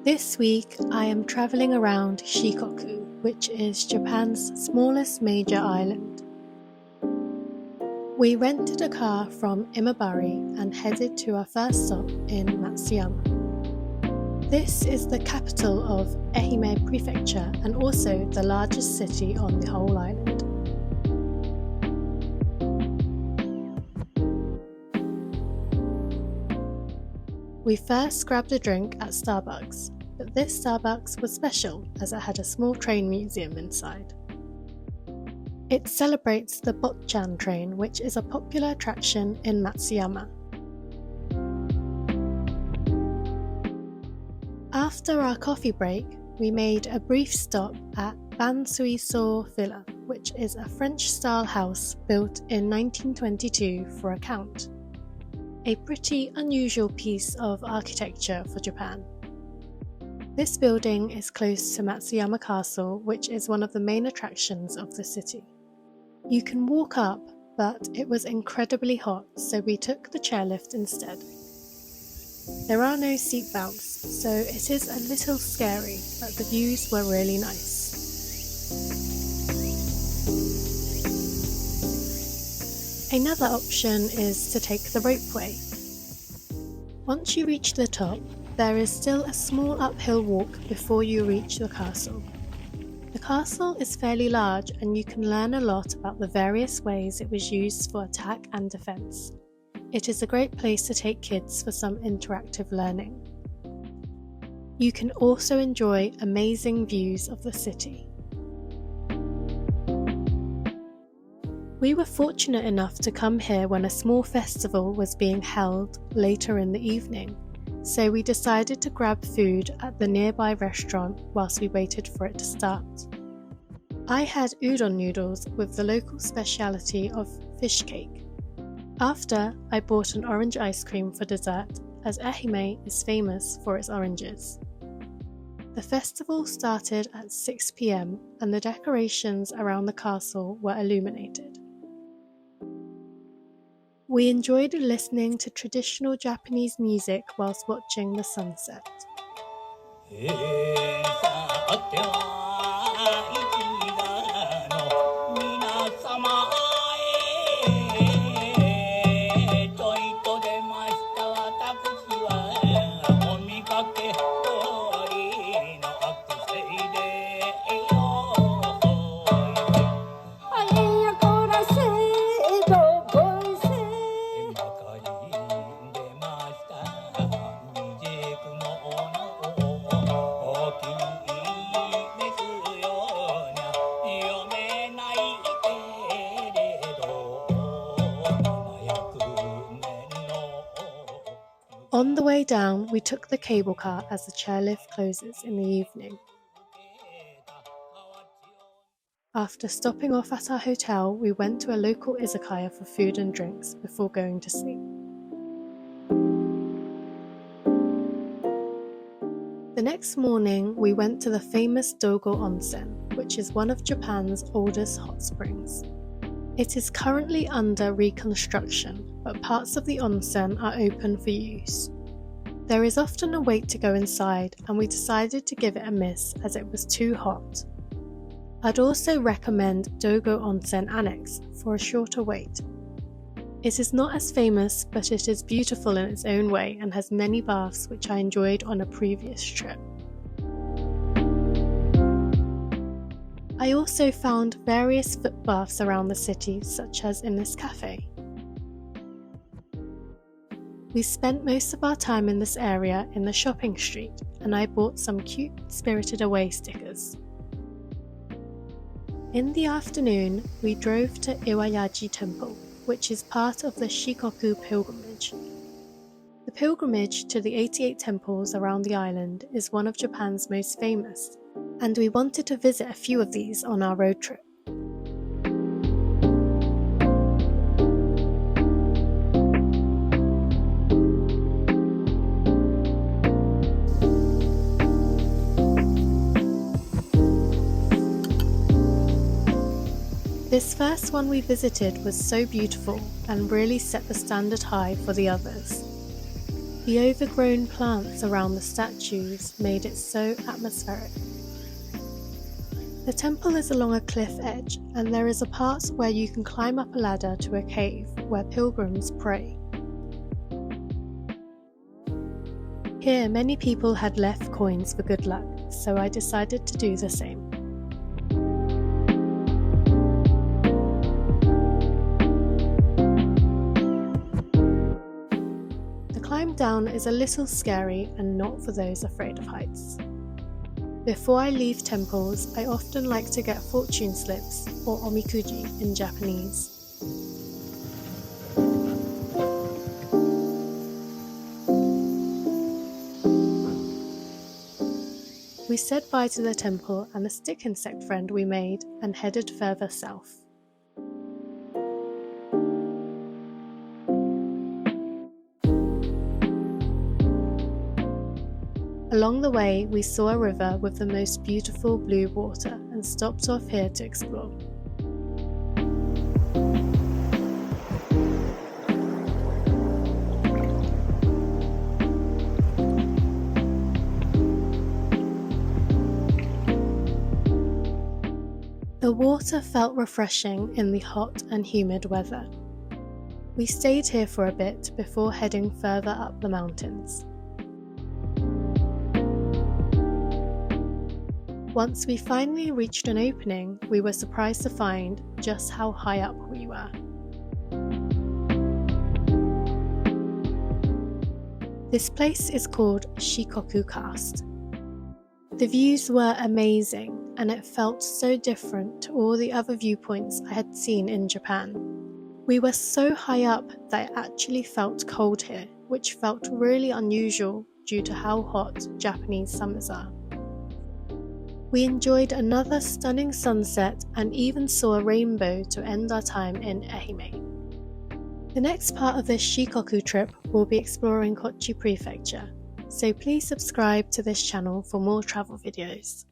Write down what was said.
This week I am travelling around Shikoku, which is Japan's smallest major island. We rented a car from Imabari and headed to our first stop in Matsuyama. This is the capital of Ehime Prefecture and also the largest city on the whole island. We first grabbed a drink at Starbucks, but this Starbucks was special as it had a small train museum inside. It celebrates the Botchan train, which is a popular attraction in Matsuyama. After our coffee break, we made a brief stop at Bansuiso Villa, which is a French-style house built in 1922 for a count. A pretty unusual piece of architecture for Japan. This building is close to Matsuyama Castle, which is one of the main attractions of the city. You can walk up, but it was incredibly hot, so we took the chairlift instead. There are no seat belts, so it is a little scary, but the views were really nice. Another option is to take the ropeway. Once you reach the top, there is still a small uphill walk before you reach the castle. The castle is fairly large and you can learn a lot about the various ways it was used for attack and defense. It is a great place to take kids for some interactive learning. You can also enjoy amazing views of the city. We were fortunate enough to come here when a small festival was being held later in the evening, so we decided to grab food at the nearby restaurant whilst we waited for it to start. I had udon noodles with the local speciality of fish cake. After, I bought an orange ice cream for dessert, as Ehime is famous for its oranges. The festival started at 6 p.m. and the decorations around the castle were illuminated. We enjoyed listening to traditional Japanese music whilst watching the sunset. On the way down, we took the cable car as the chairlift closes in the evening. After stopping off at our hotel, we went to a local izakaya for food and drinks before going to sleep. The next morning, we went to the famous Dogo Onsen, which is one of Japan's oldest hot springs. It is currently under reconstruction, but parts of the onsen are open for use. There is often a wait to go inside, and we decided to give it a miss as it was too hot. I'd also recommend Dogo Onsen Annex for a shorter wait. It is not as famous, but it is beautiful in its own way and has many baths which I enjoyed on a previous trip. I also found various foot baths around the city, such as in this cafe. We spent most of our time in this area in the shopping street, and I bought some cute Spirited Away stickers. In the afternoon, we drove to Iwayaji Temple, which is part of the Shikoku pilgrimage. The pilgrimage to the 88 temples around the island is one of Japan's most famous, and we wanted to visit a few of these on our road trip. This first one we visited was so beautiful and really set the standard high for the others. The overgrown plants around the statues made it so atmospheric. The temple is along a cliff edge, and there is a part where you can climb up a ladder to a cave where pilgrims pray. Here, many people had left coins for good luck, so I decided to do the same. The climb down is a little scary and not for those afraid of heights. Before I leave temples, I often like to get fortune slips, or omikuji in Japanese. We said bye to the temple and the stick insect friend we made and headed further south. Along the way, we saw a river with the most beautiful blue water and stopped off here to explore. The water felt refreshing in the hot and humid weather. We stayed here for a bit before heading further up the mountains. Once we finally reached an opening, we were surprised to find just how high up we were. This place is called Shikoku Castle. The views were amazing, and it felt so different to all the other viewpoints I had seen in Japan. We were so high up that it actually felt cold here, which felt really unusual due to how hot Japanese summers are. We enjoyed another stunning sunset and even saw a rainbow to end our time in Ehime. The next part of this Shikoku trip will be exploring Kochi Prefecture, so please subscribe to this channel for more travel videos.